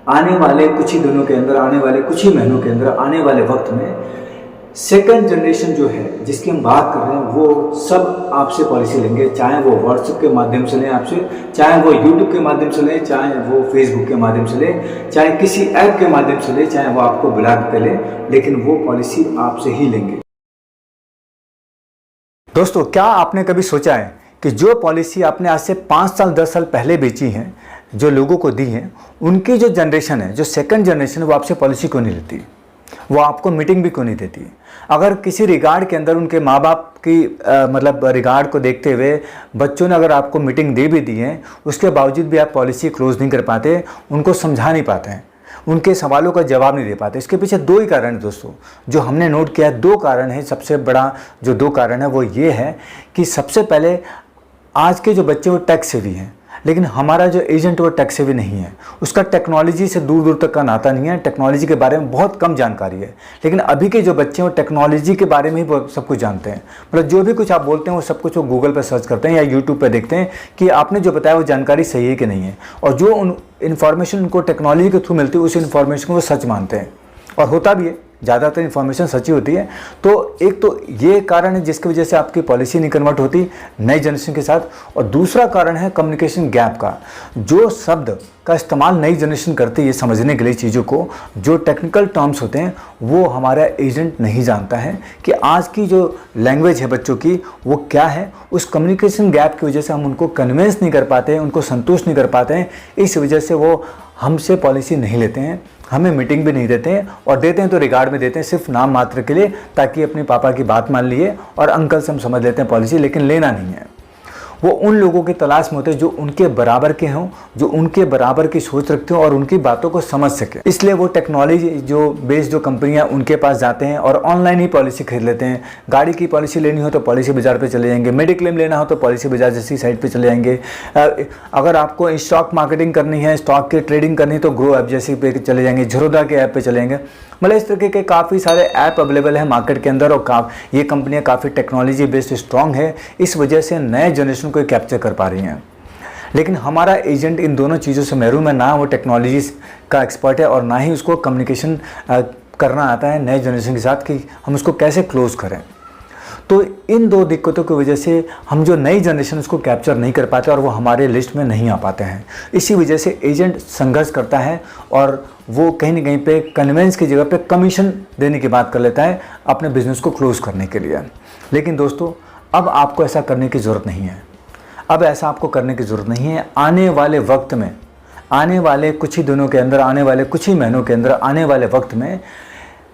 आने वाले कुछ ही दिनों के अंदर, आने वाले कुछ ही महीनों के अंदर, आने वाले वक्त में सेकंड जनरेशन जो है जिसकी हम बात कर रहे हैं वो सब आपसे पॉलिसी लेंगे, चाहे वो व्हाट्सएप के माध्यम से लें आपसे, चाहे वो यूट्यूब के माध्यम से लें, चाहे वो फेसबुक के माध्यम से लें, चाहे किसी ऐप के माध्यम से लें, चाहे वो आपको बुला के लें, लेकिन वो पॉलिसी आपसे ही लेंगे। दोस्तों, क्या आपने कभी सोचा है कि जो पॉलिसी आपने आज से 5 साल 10 साल पहले बेची है, जो लोगों को दी है, उनकी जो जनरेशन है, जो सेकंड जनरेशन है, वो आपसे पॉलिसी क्यों नहीं लेती, वो आपको मीटिंग भी क्यों नहीं देती। अगर किसी रिगार्ड के अंदर उनके माँ बाप की मतलब रिगार्ड को देखते हुए बच्चों ने अगर आपको मीटिंग दे भी दी है, उसके बावजूद भी आप पॉलिसी क्लोज नहीं कर पाते, उनको समझा नहीं पाते हैं, उनके सवालों का जवाब नहीं दे पाते। इसके पीछे 2 ही कारण है दोस्तों, जो हमने नोट किया है। 2 कारण है, सबसे बड़ा जो 2 कारण है वो ये है कि सबसे पहले आज के जो बच्चे वो टेक सेवी हैं, लेकिन हमारा जो एजेंट वो टेक सेवी नहीं है, उसका टेक्नोलॉजी से दूर दूर तक का नाता नहीं है, टेक्नोलॉजी के बारे में बहुत कम जानकारी है। लेकिन अभी के जो बच्चे हैं वो टेक्नोलॉजी के बारे में ही सब कुछ जानते हैं, मतलब जो भी कुछ आप बोलते हैं वो सब कुछ वो गूगल पर सर्च करते हैं या यूट्यूब पर देखते हैं कि आपने जो बताया वो जानकारी सही है कि नहीं है, और जो उन इन्फॉर्मेशन उनको टेक्नोलॉजी के थ्रू मिलती है उस इन्फॉर्मेशन को वो सच मानते हैं, और होता भी है, ज़्यादातर इन्फॉर्मेशन सच्ची होती है। तो एक तो ये कारण है जिसकी वजह से आपकी पॉलिसी नहीं कन्वर्ट होती नई जनरेशन के साथ, और दूसरा कारण है कम्युनिकेशन गैप का। जो शब्द का इस्तेमाल नई जनरेशन करती है समझने के लिए चीज़ों को, जो टेक्निकल टर्म्स होते हैं, वो हमारा एजेंट नहीं जानता है कि आज की जो लैंग्वेज है बच्चों की वो क्या है। उस कम्युनिकेशन गैप की वजह से हम उनको कन्विंस नहीं कर पाते हैं, उनको संतुष्ट नहीं कर पाते हैं, इस वजह से वो हमसे पॉलिसी नहीं लेते हैं, हमें मीटिंग भी नहीं देते हैं, और देते हैं तो रिगार्ड में देते हैं, सिर्फ नाम मात्र के लिए, ताकि अपने पापा की बात मान लिए और अंकल से हम समझ लेते हैं पॉलिसी, लेकिन लेना नहीं है। वो उन लोगों की तलाश में होते हैं जो उनके बराबर के हों, जो उनके बराबर की सोच रखते हो और उनकी बातों को समझ सके। इसलिए वो टेक्नोलॉजी जो बेस्ड जो कंपनियां उनके पास जाते हैं और ऑनलाइन ही पॉलिसी खरीद लेते हैं। गाड़ी की पॉलिसी लेनी हो तो पॉलिसी बाजार पे चले जाएंगे, मेडिक्लेम लेना हो तो पॉलिसी बाजार जैसी साइट पे चले जाएंगे। अगर आपको स्टॉक मार्केटिंग करनी है, स्टॉक की ट्रेडिंग करनी है तो ग्रो ऐप जैसी पे चले जाएंगे, झरोदा के ऐप पे चले जाएंगे। मतलब इस तरीके के काफ़ी सारे ऐप अवेलेबल है मार्केट के अंदर, और ये कंपनियां काफ़ी टेक्नोलॉजी बेस्ड स्ट्रॉन्ग है, इस वजह से नए जनरेशन को कैप्चर कर पा रही हैं। लेकिन हमारा एजेंट इन दोनों चीज़ों से महरूम है, ना वो टेक्नोलॉजी का एक्सपर्ट है और ना ही उसको कम्युनिकेशन करना आता है नए जनरेशन के साथ कि हम उसको कैसे क्लोज करें। तो इन 2 दिक्कतों की वजह से हम जो नई जनरेशन उसको कैप्चर नहीं कर पाते और वो हमारे लिस्ट में नहीं आ पाते हैं। इसी वजह से एजेंट संघर्ष करता है और वो कहीं न कहीं पे कन्वेंस की जगह पे कमीशन देने की बात कर लेता है अपने बिजनेस को क्लोज करने के लिए। लेकिन दोस्तों, अब आपको ऐसा करने की ज़रूरत नहीं है, अब ऐसा आपको करने की ज़रूरत नहीं है। आने वाले वक्त में, आने वाले कुछ ही दिनों के अंदर, आने वाले कुछ ही महीनों के अंदर, आने वाले वक्त में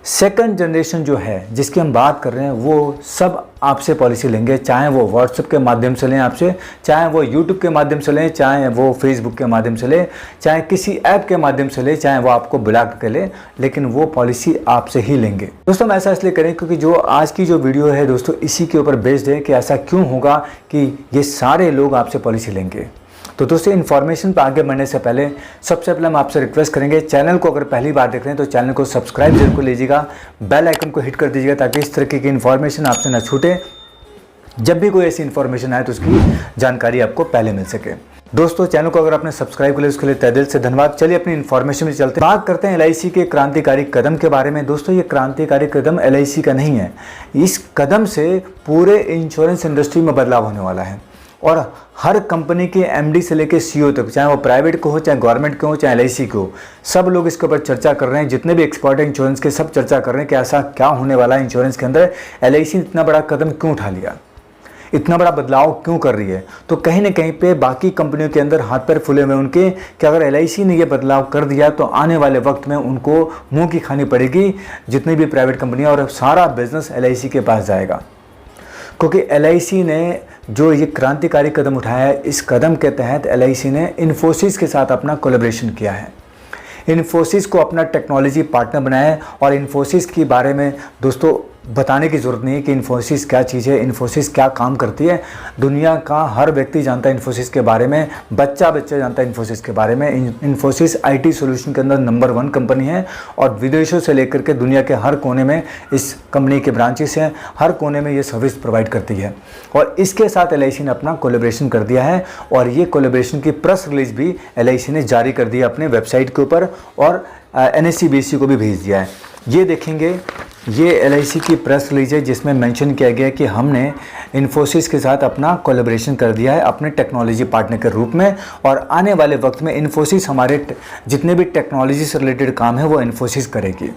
सेकंड जनरेशन जो है जिसकी हम बात कर रहे हैं वो सब आपसे पॉलिसी लेंगे, चाहे वो व्हाट्सएप के माध्यम से लें आपसे, चाहे वो यूट्यूब के माध्यम से लें, चाहे वो फेसबुक के माध्यम से लें, चाहे किसी ऐप के माध्यम से लें, चाहे वो आपको बुला के लें, लेकिन वो पॉलिसी आपसे ही लेंगे। दोस्तों, हम ऐसा इसलिए करें क्योंकि जो आज की जो वीडियो है दोस्तों इसी के ऊपर बेस्ड है कि ऐसा क्यों होगा कि ये सारे लोग आपसे पॉलिसी लेंगे। तो दोस्तों, इन्फॉर्मेशन पर आगे बढ़ने से पहले सबसे पहले हम आपसे रिक्वेस्ट करेंगे, चैनल को अगर पहली बार देख रहे हैं तो चैनल को सब्सक्राइब जरूर कर लीजिएगा, बेल आइकन को हिट कर दीजिएगा ताकि इस तरीके की इन्फॉर्मेशन आपसे ना छूटे। जब भी कोई ऐसी इन्फॉर्मेशन आए तो उसकी जानकारी आपको पहले मिल सके। दोस्तों, चैनल को अगर आपने सब्सक्राइब कर लिया उसके लिए तहे दिल से धन्यवाद। चलिए अपनी इन्फॉर्मेशन में चलते हैं। बात करते हैं LIC के क्रांतिकारी कदम के बारे में। दोस्तों, ये क्रांतिकारी कदम LIC का नहीं है, इस कदम से पूरे इंश्योरेंस इंडस्ट्री में बदलाव होने वाला है और हर कंपनी के MD से लेकर CEO तक, चाहे वो प्राइवेट को हो, चाहे गवर्नमेंट को हो, चाहे LIC को हो, सब लोग इसके ऊपर चर्चा कर रहे हैं। जितने भी एक्सपर्ट हैं इंश्योरेंस के, सब चर्चा कर रहे हैं कि ऐसा क्या होने वाला है इंश्योरेंस के अंदर, LIC ने इतना बड़ा कदम क्यों उठा लिया, इतना बड़ा बदलाव क्यों कर रही है। तो कहीं ना कहीं पे बाकी कंपनियों के अंदर हाथ पैर फूले हुए उनके कि अगर LIC ने ये बदलाव कर दिया तो आने वाले वक्त में उनको मुँह की खानी पड़ेगी जितनी भी प्राइवेट कंपनियाँ, और सारा बिजनेस LIC के पास जाएगा। क्योंकि LIC ने जो ये क्रांतिकारी कदम उठाया है, इस कदम के तहत LIC ने इन्फोसिस के साथ अपना कोलैबोरेशन किया है, इन्फोसिस को अपना टेक्नोलॉजी पार्टनर बनाया है। और इन्फोसिस के बारे में दोस्तों बताने की ज़रूरत नहीं है कि इन्फोसिस क्या चीज़ है, इन्फोसिस क्या काम करती है। दुनिया का हर व्यक्ति जानता है इन्फोसिस के बारे में, बच्चा जानता है इन्फोसिस के बारे में। इन्फोसिस आईटी सॉल्यूशन के अंदर नंबर 1 कंपनी है और विदेशों से लेकर के दुनिया के हर कोने में इस कंपनी के ब्रांचेस हैं, हर कोने में ये सर्विस प्रोवाइड करती है। और इसके साथ LIC ने अपना कोलैबोरेशन कर दिया है और ये कोलैबोरेशन की प्रेस रिलीज भी LIC ने जारी कर दी है अपने वेबसाइट के ऊपर और NSE BSE को भी भेज दिया है। ये देखेंगे, ये LIC की प्रेस रिलीज है जिसमें मेंशन किया गया है कि हमने इन्फोसिस के साथ अपना कोलैबोरेशन कर दिया है अपने टेक्नोलॉजी पार्टनर के रूप में और आने वाले वक्त में इन्फोसिस हमारे जितने भी टेक्नोलॉजी से रिलेटेड काम है वो इन्फोसिस करेगी।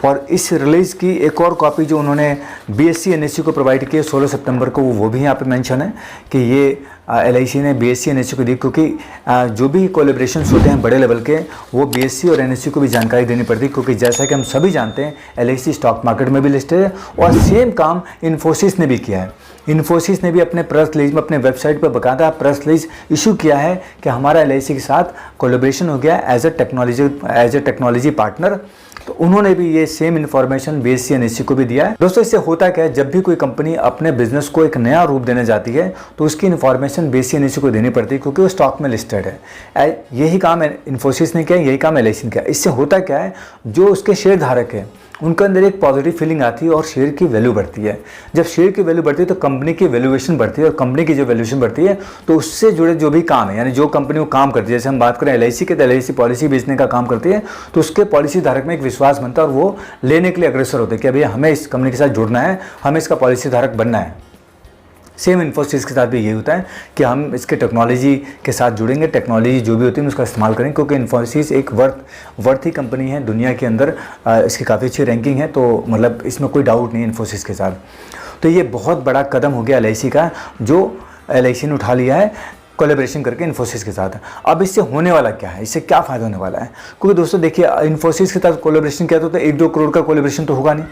और इस रिलीज़ की एक और कॉपी जो उन्होंने BSE NSE को प्रोवाइड की है 16 सितंबर को, वो भी यहाँ पे मेंशन है कि ये LIC ने BSE NSE को दी, क्योंकि जो भी कोलैबोरेशंस होते हैं बड़े लेवल के वो BSE और NSE को भी जानकारी देनी पड़ती है, क्योंकि जैसा कि हम सभी जानते हैं LIC स्टॉक मार्केट में भी लिस्टेड है और सेम काम इन्फोसिस ने भी किया है। इन्फोसिस ने भी अपने प्रेस रिलीज में अपने वेबसाइट पर बाकायदा प्रेस रिलीज इशू किया है कि हमारा LIC के साथ कोलैबोरेशन हो गया एज ए टेक्नोलॉजी पार्टनर। तो उन्होंने भी ये सेम इन्फॉर्मेशन BSE NSE को भी दिया है। दोस्तों, इससे होता क्या है, जब भी कोई कंपनी अपने बिजनेस को एक नया रूप देने जाती है तो उसकी इन्फॉर्मेशन BSE NSE को देनी पड़ती है, क्योंकि वो स्टॉक में लिस्टेड है। यही काम इन्फोसिस ने किया, यही काम LIC ने किया। इससे होता क्या है, जो उसके शेयर धारक है उनके अंदर एक पॉजिटिव फीलिंग आती है और शेयर की वैल्यू बढ़ती है। जब शेयर की वैल्यू बढ़ती है तो कंपनी की वैल्यूएशन बढ़ती है और कंपनी की जो वैल्यूएशन बढ़ती है तो उससे जुड़े जो भी काम है, यानी जो कंपनी वो काम करती है, जैसे हम बात करें LIC के, तो LIC पॉलिसी बेचने का काम करती है, तो उसके पॉलिसी धारक में एक विश्वास बनता है और वो लेने के लिए अग्रसर होते हैं कि भैया हमें इस कंपनी के साथ जुड़ना है, हमें इसका पॉलिसी धारक बनना है। सेम इन्फोसिस के साथ भी यही होता है कि हम इसके टेक्नोलॉजी के साथ जुड़ेंगे, टेक्नोलॉजी जो भी होती है उसका इस्तेमाल करेंगे, क्योंकि इन्फोसिस एक वर्थी कंपनी है दुनिया के अंदर, इसकी काफ़ी अच्छी रैंकिंग है, तो मतलब इसमें कोई डाउट नहीं है इन्फोसिस के साथ। तो ये बहुत बड़ा कदम हो गया LIC का, जो LIC ने उठा लिया है कोलैबोरेशन करके इन्फोसिस के साथ। अब इससे होने वाला क्या है, इससे क्या फ़ायदा होने वाला है? क्योंकि दोस्तों देखिए, इन्फोसिस के साथ कोलैबोरेशन किया तो 1-2 करोड़ का कोलैबोरेशन तो होगा नहीं,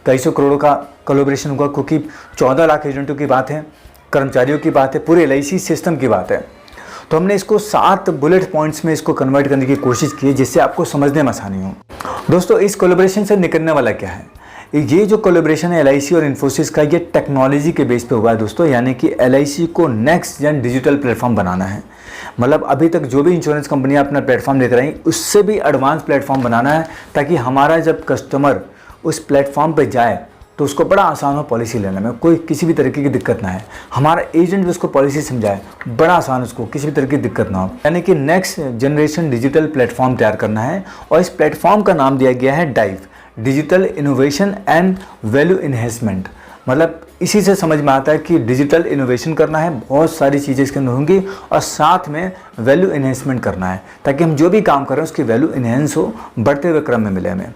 कई सौ करोड़ का कोलैबोरेशन होगा, क्योंकि 14 लाख एजेंटों की बात है, कर्मचारियों की बात है, पूरे LIC सिस्टम की बात है। तो हमने इसको 7 बुलेट पॉइंट्स में इसको कन्वर्ट करने की कोशिश की है जिससे आपको समझने में आसानी हो। दोस्तों, इस कोलैबोरेशन से निकलने वाला क्या है? ये जो कोलैबोरेशन है LIC और इन्फोसिस का, ये टेक्नोलॉजी के बेस पे हुआ है दोस्तों, यानी कि LIC को नेक्स्ट जेन डिजिटल प्लेटफॉर्म बनाना है। मतलब अभी तक जो भी इंश्योरेंस कंपनियां अपना प्लेटफॉर्म लेकर आई उससे भी एडवांस प्लेटफॉर्म बनाना है, ताकि हमारा जब कस्टमर उस प्लेटफॉर्म पर जाए तो उसको बड़ा आसान हो पॉलिसी लेने में, कोई किसी भी तरीके की दिक्कत ना है। हमारा एजेंट भी उसको पॉलिसी समझाए, बड़ा आसान, उसको किसी भी तरह की दिक्कत ना हो। यानी कि नेक्स्ट जनरेशन डिजिटल प्लेटफॉर्म तैयार करना है और इस प्लेटफॉर्म का नाम दिया गया है dive, digital innovation and value enhancement. मतलब इसी से समझ में आता है कि डिजिटल इनोवेशन करना है, बहुत सारी चीज़ें इसके अंदर होंगी और साथ में वैल्यू इन्हेंसमेंट करना है, ताकि हम जो भी काम कर रहे हैं उसकी वैल्यू इन्हेंस हो, बढ़ते हुए क्रम में मिले हमें।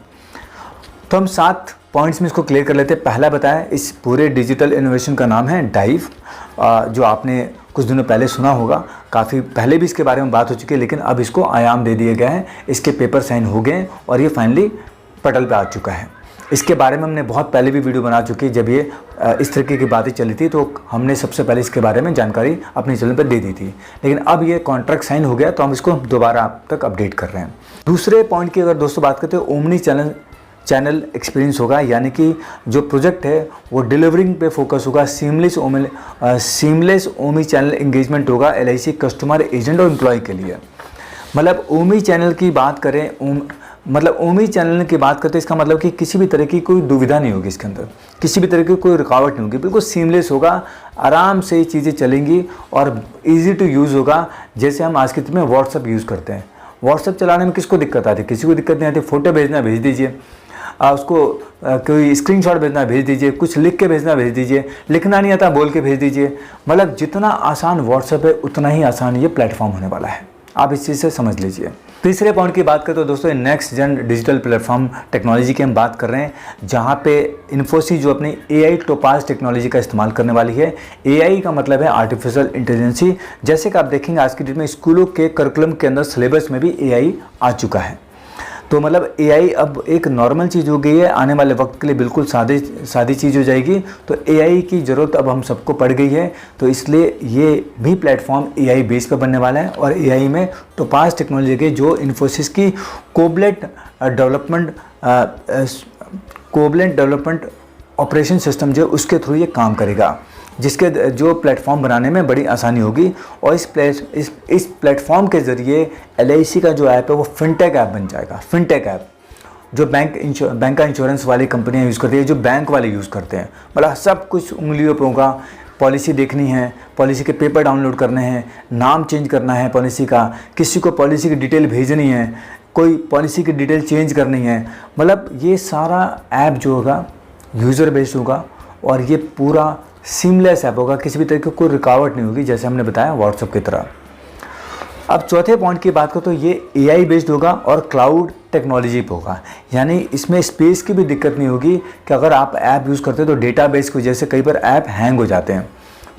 तो हम 7 पॉइंट्स में इसको क्लियर कर लेते हैं। पहला बताया, इस पूरे डिजिटल इनोवेशन का नाम है डाइव, जो आपने कुछ दिनों पहले सुना होगा, काफ़ी पहले भी इसके बारे में बात हो चुकी है, लेकिन अब इसको आयाम दे दिए गए हैं, इसके पेपर साइन हो गए और ये फाइनली पटल पे आ चुका है। इसके बारे में हमने बहुत पहले भी वीडियो बना चुकी है, जब ये इस तरीके की बातें चली थी तो हमने सबसे पहले इसके बारे में जानकारी अपने चैनल पर दे दी थी, लेकिन अब ये कॉन्ट्रैक्ट साइन हो गया तो हम इसको दोबारा आप तक अपडेट कर रहे हैं। दूसरे पॉइंट की अगर दोस्तों बात करते हैं, ओमनी चैनल एक्सपीरियंस होगा, यानी कि जो प्रोजेक्ट है वो डिलीवरिंग पे फोकस होगा, सीमलेस ओमी चैनल एंगेजमेंट होगा LIC कस्टमर, एजेंट और एम्प्लॉय के लिए। मतलब ओमी चैनल की बात करें, ओमी चैनल की बात करते हैं, इसका मतलब कि किसी भी तरह की कोई दुविधा नहीं होगी, इसके अंदर किसी भी तरह की कोई रुकावट नहीं होगी, बिल्कुल सीमलेस होगा, आराम से ये चीज़ें चलेंगी और ईजी टू यूज़ होगा। जैसे हम आज के दिन में व्हाट्सअप यूज़ करते हैं, व्हाट्सअप चलाने में किसको दिक्कत आती है? किसी को दिक्कत नहीं आती। फ़ोटो भेजना भेज दीजिए, उसको कोई स्क्रीनशॉट भेजना भेज दीजिए, कुछ लिख के भेजना भेज दीजिए, लिखना नहीं आता बोल के भेज दीजिए। मतलब जितना आसान व्हाट्सएप है उतना ही आसान ये प्लेटफॉर्म होने वाला है, आप इस चीज़ से समझ लीजिए। तीसरे पॉइंट की बात करें तो दोस्तों, next gen digital platform technology की हम बात कर रहे हैं, जहाँ पे इन्फोसिस जो अपनी AI टोपाज टेक्नोलॉजी का इस्तेमाल करने वाली है। AI का मतलब है आर्टिफिशियल इंटेलिजेंसी। जैसे कि आप देखेंगे आज की डेट में स्कूलों के करिकुलम के अंदर सिलेबस में भी AI आ चुका है। तो मतलब AI अब एक नॉर्मल चीज़ हो गई है, आने वाले वक्त के लिए बिल्कुल सादी चीज़ हो जाएगी। तो AI की ज़रूरत अब हम सबको पड़ गई है, तो इसलिए ये भी प्लेटफॉर्म AI बेस पर बनने वाला है। और AI में टोपाज टेक्नोलॉजी के जो इन्फोसिस की कोबलेंट डेवलपमेंट ऑपरेशन सिस्टम जो है उसके थ्रू ये काम करेगा, जिसके जो प्लेटफॉर्म बनाने में बड़ी आसानी होगी। और इस प्लेटफॉर्म के ज़रिए LIC का जो ऐप है वो फिनटेक ऐप बन जाएगा। फिनटेक ऐप जो बैंक का इंश्योरेंस वाली कंपनियां यूज़ करती है, जो बैंक वाले यूज़ करते हैं, मतलब सब कुछ उंगलियों पर होगा। पॉलिसी देखनी है, पॉलिसी के पेपर डाउनलोड करने हैं, नाम चेंज करना है पॉलिसी का, किसी को पॉलिसी की डिटेल भेजनी है, कोई पॉलिसी की डिटेल चेंज करनी है, मतलब ये सारा ऐप जो होगा यूज़र बेस्ड होगा और ये पूरा सीमलेस ऐप होगा, किसी भी तरह की कोई रुकावट नहीं होगी, जैसे हमने बताया व्हाट्सएप की तरह। अब चौथे पॉइंट की बात करो तो ये AI बेस्ड होगा और क्लाउड टेक्नोलॉजी पे होगा, यानी इसमें स्पेस की भी दिक्कत नहीं होगी कि अगर आप ऐप यूज़ करते हो तो डेटाबेस की वजह से कई बार ऐप हैंग हो जाते हैं,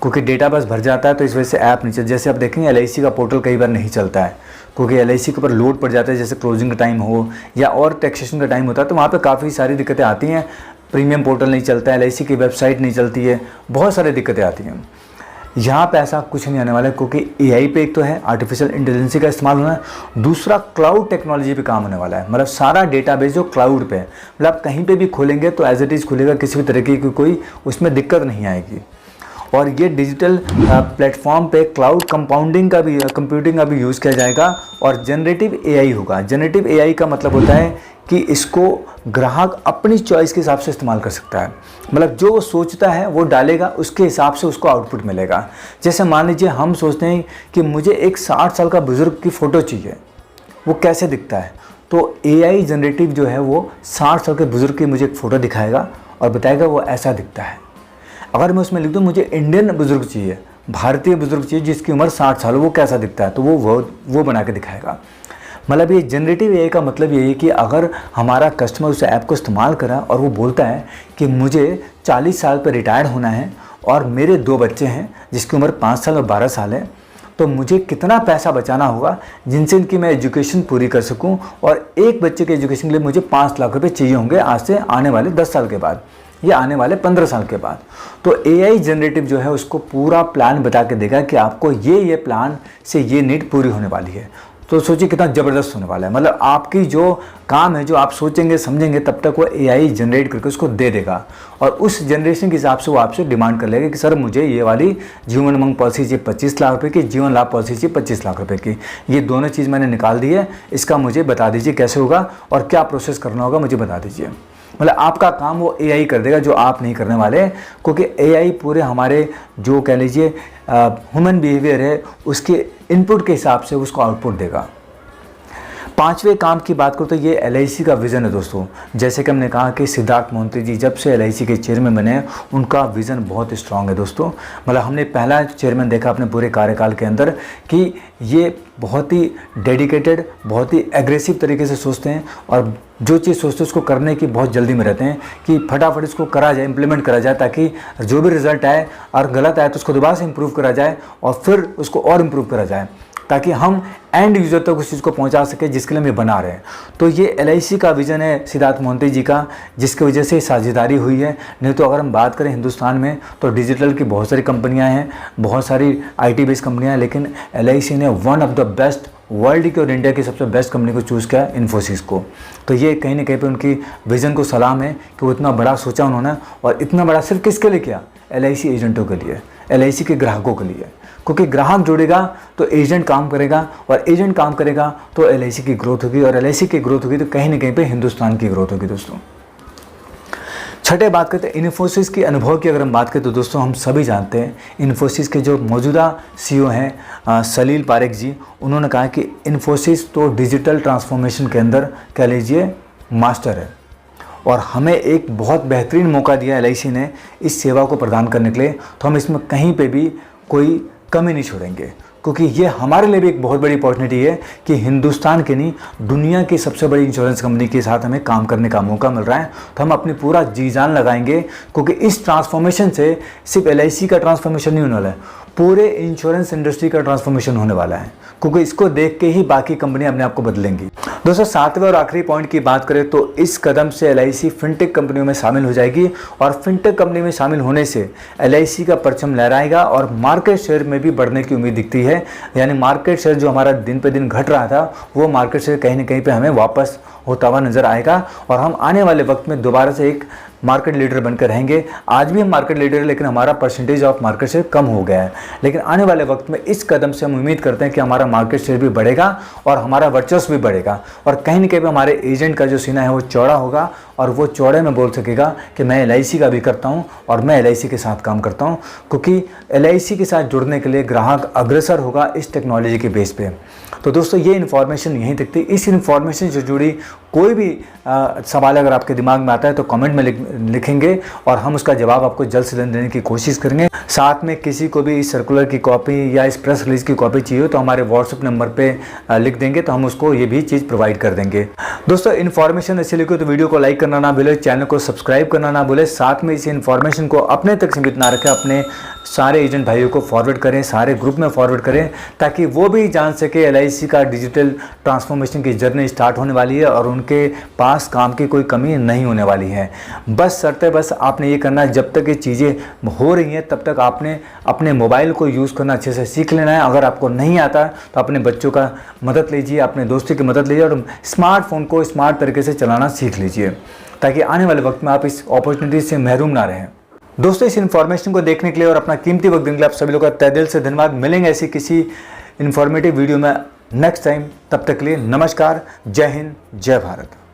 क्योंकि डेटाबेस भर जाता है तो इस वजह से ऐप नहीं चलता। जैसे आप देखेंगे LIC का पोर्टल कई बार नहीं चलता है, क्योंकि LIC के ऊपर लोड पड़ जाता है, जैसे क्लोजिंग का टाइम हो या और टैक्सेशन का टाइम होता है, तो वहाँ पर काफ़ी सारी दिक्कतें आती हैं। प्रीमियम पोर्टल नहीं चलता है, LIC की वेबसाइट नहीं चलती है, बहुत सारी दिक्कतें आती हैं। यहाँ पे ऐसा कुछ नहीं आने वाला है, क्योंकि AI पे एक तो है आर्टिफिशियल इंटेलिजेंस का इस्तेमाल होना है, दूसरा क्लाउड टेक्नोलॉजी पे काम होने वाला है। मतलब सारा डेटाबेस जो क्लाउड पे है, मतलब आप कहीं पे भी खोलेंगे तो एज इट इज़ खुलेगा, किसी भी तरह की कोई उसमें दिक्कत नहीं आएगी। और ये डिजिटल प्लेटफॉर्म पे क्लाउड कंप्यूटिंग का भी यूज़ किया जाएगा और जनरेटिव AI होगा। जनरेटिव AI का मतलब होता है कि इसको ग्राहक अपनी चॉइस के हिसाब से इस्तेमाल कर सकता है, मतलब जो वो सोचता है वो डालेगा, उसके हिसाब से उसको आउटपुट मिलेगा। जैसे मान लीजिए हम सोचते हैं कि मुझे एक 60 साल का बुज़ुर्ग की फ़ोटो चाहिए, वो कैसे दिखता है, तो AI जनरेटिव जो है वो 60 साल के बुज़ुर्ग की मुझे एक फ़ोटो दिखाएगा और बताएगा वो ऐसा दिखता है। अगर मैं उसमें लिख दूँ मुझे इंडियन बुज़ुर्ग चाहिए, भारतीय बुज़ुर्ग चाहिए जिसकी उम्र 60 साल हो, वो कैसा दिखता है, तो वो बना के दिखाएगा। मतलब ये जनरेटिव AI का मतलब ये है कि अगर हमारा कस्टमर उस ऐप को इस्तेमाल करा और वो बोलता है कि मुझे 40 साल पर रिटायर्ड होना है और मेरे 2 बच्चे हैं जिसकी उम्र 5 साल और 12 साल है, तो मुझे कितना पैसा बचाना होगा जिनसे इनकी मैं एजुकेशन पूरी कर सकूं, और एक बच्चे के एजुकेशन के लिए मुझे 5 लाख रुपए चाहिए होंगे आज से आने वाले 10 साल के बाद या आने वाले 15 साल के बाद। तो AI जनरेटिव जो है उसको पूरा प्लान बता के देगा कि आपको ये प्लान से ये नीड पूरी होने वाली है। तो सोचिए कितना ज़बरदस्त होने वाला है। मतलब आपकी जो काम है, जो आप सोचेंगे समझेंगे, तब तक वो AI जनरेट करके उसको दे देगा और उस जनरेशन के हिसाब से वो आपसे डिमांड कर लेगा कि सर मुझे ये वाली जीवन उमंग पॉलिसी चाहिए 25 लाख रुपए की, जीवन लाभ पॉलिसी चाहिए 25 लाख रुपए की। ये दोनों चीज़ मैंने निकाल दी है, इसका मुझे बता दीजिए कैसे होगा और क्या प्रोसेस करना होगा, मुझे बता दीजिए। मतलब आपका काम वो AI कर देगा, जो आप नहीं करने वाले, क्योंकि AI पूरे हमारे जो कह लीजिए ह्यूमन बिहेवियर है उसके इनपुट के हिसाब से उसको आउटपुट देगा। पांचवें काम की बात करो तो ये LIC का विज़न है दोस्तों। जैसे कि हमने कहा कि सिद्धार्थ मोहंती जी जब से LIC के चेयरमैन बने, उनका विज़न बहुत स्ट्रांग है दोस्तों। मतलब हमने पहला चेयरमैन देखा अपने पूरे कार्यकाल के अंदर कि ये बहुत ही डेडिकेटेड, बहुत ही एग्रेसिव तरीके से सोचते हैं और जो चीज़ सोचते हैं उसको करने की बहुत जल्दी में रहते हैं कि फटाफट इसको करा जाए, इम्प्लीमेंट करा जाए, ताकि जो भी रिज़ल्ट आए और गलत आए तो उसको दोबारा से इम्प्रूव करा जाए और फिर उसको और इम्प्रूव करा जाए, ताकि हम एंड यूज़र तक उस चीज़ को पहुंचा सके जिसके लिए हम ये बना रहे हैं। तो ये LIC का विज़न है सिद्धार्थ मोहंती जी का, जिसकी वजह से साझेदारी हुई है। नहीं तो अगर हम बात करें हिंदुस्तान में तो डिजिटल की बहुत सारी कंपनियां हैं, बहुत सारी IT बेस्ड कंपनियां हैं, लेकिन LIC ने one of the best world की और इंडिया की सबसे बेस्ट कंपनी को चूज़ किया, इन्फोसिस को। तो ये कहीं ना कहीं पे उनकी विज़न को सलाम है कि वो इतना बड़ा सोचा उन्होंने, और इतना बड़ा सिर्फ किसके लिए किया, LIC एजेंटों के लिए, LIC के ग्राहकों के लिए। क्योंकि ग्राहक जुड़ेगा तो एजेंट काम करेगा और एजेंट काम करेगा तो LIC की ग्रोथ होगी, और LIC की ग्रोथ होगी तो कहीं ना कहीं पे हिंदुस्तान की ग्रोथ होगी दोस्तों। छठे बात करते हैं इन्फोसिस के अनुभव की। अगर हम बात करें तो दोस्तों हम सभी जानते हैं इन्फोसिस के जो मौजूदा CEO हैं सलील पारेख जी, उन्होंने कहा कि इन्फोसिस तो डिजिटल ट्रांसफॉर्मेशन के अंदर कह लीजिए मास्टर है, और हमें एक बहुत बेहतरीन मौका दिया LIC ने इस सेवा को प्रदान करने के लिए। तो हम इसमें कहीं पे भी कोई कमी नहीं छोड़ेंगे, क्योंकि ये हमारे लिए भी एक बहुत बड़ी अपॉर्चुनिटी है कि हिंदुस्तान के नहीं दुनिया की सबसे बड़ी इंश्योरेंस कंपनी के साथ हमें काम करने का मौका मिल रहा है। तो हम अपनी पूरा जी जान लगाएंगे, क्योंकि इस ट्रांसफॉर्मेशन से सिर्फ LIC का ट्रांसफॉर्मेशन नहीं होने वाला है, पूरे इंश्योरेंस इंडस्ट्री का ट्रांसफॉर्मेशन होने वाला है, क्योंकि इसको देख के ही बाकी कंपनियां अपने आप को बदलेंगी। दोस्तों सातवें और आखिरी पॉइंट की बात करें तो इस कदम से LIC फिनटेक कंपनियों में शामिल हो जाएगी, और फिनटेक कंपनी में शामिल होने से LIC का परचम लहराएगा और मार्केट शेयर में भी बढ़ने की उम्मीद दिखती है। यानी मार्केट शेयर जो हमारा दिन पे दिन घट रहा था, वो मार्केट शेयर कहीं ना कहीं पे हमें वापस होता हुआ नजर आएगा, और हम आने वाले वक्त में दोबारा से एक मार्केट लीडर बनकर रहेंगे। आज भी हम मार्केट लीडर हैं, लेकिन हमारा परसेंटेज ऑफ मार्केट शेयर कम हो गया है। लेकिन आने वाले वक्त में इस कदम से हम उम्मीद करते हैं कि हमारा मार्केट शेयर भी बढ़ेगा और हमारा वर्चस्व भी बढ़ेगा, और कहीं ना कहीं हमारे एजेंट का जो सीना है वो चौड़ा होगा, और वो चौड़े में बोल सकेगा कि मैं LIC का भी करता हूँ और मैं LIC के साथ काम करता हूँ, क्योंकि LIC के साथ जुड़ने के लिए ग्राहक अग्रसर होगा इस टेक्नोलॉजी के बेस पे। तो दोस्तों, ये इन्फॉर्मेशन यहीं तक थी। इस इन्फॉर्मेशन से जुड़ी कोई भी सवाल अगर आपके दिमाग में आता है तो कमेंट में लिखेंगे और हम उसका जवाब आपको जल्द से जल्द देने की कोशिश करेंगे। साथ में किसी को भी इस सर्कुलर की कॉपी या इस प्रेस रिलीज की कॉपी चाहिए तो हमारे व्हाट्सएप नंबर पे लिख देंगे, तो हम उसको ये भी चीज़ प्रोवाइड कर देंगे। दोस्तों, इन्फॉर्मेशन अच्छी लगी तो वीडियो को लाइक करना ना भूलें, चैनल को सब्सक्राइब करना ना भूलें। साथ में इस इन्फॉर्मेशन को अपने तक सीमित ना रखें, अपने सारे एजेंट भाइयों को फॉरवर्ड करें, सारे ग्रुप में फॉरवर्ड करें, ताकि वो भी जान सके LIC का डिजिटल ट्रांसफॉर्मेशन की जर्नी स्टार्ट होने वाली है और उनके पास काम की कोई कमी नहीं होने वाली है। बस शर्तें बस आपने ये करना है, जब तक ये चीज़ें हो रही हैं तब तक आपने अपने मोबाइल को यूज़ करना अच्छे से सीख लेना है। अगर आपको नहीं आता तो अपने बच्चों का मदद लीजिए, अपने दोस्तों की मदद लीजिए और स्मार्टफोन को स्मार्ट तरीके से चलाना सीख लीजिए, ताकि आने वाले वक्त में आप इस अपॉर्चुनिटी से महरूम ना रहें। दोस्तों, इस इन्फॉर्मेशन को देखने के लिए और अपना कीमती वक्त देने के लिए आप सभी लोगों का तहे दिल से धन्यवाद। मिलेंगे ऐसी किसी इन्फॉर्मेटिव वीडियो में नेक्स्ट टाइम। तब तक के लिए नमस्कार, जय हिंद, जय भारत।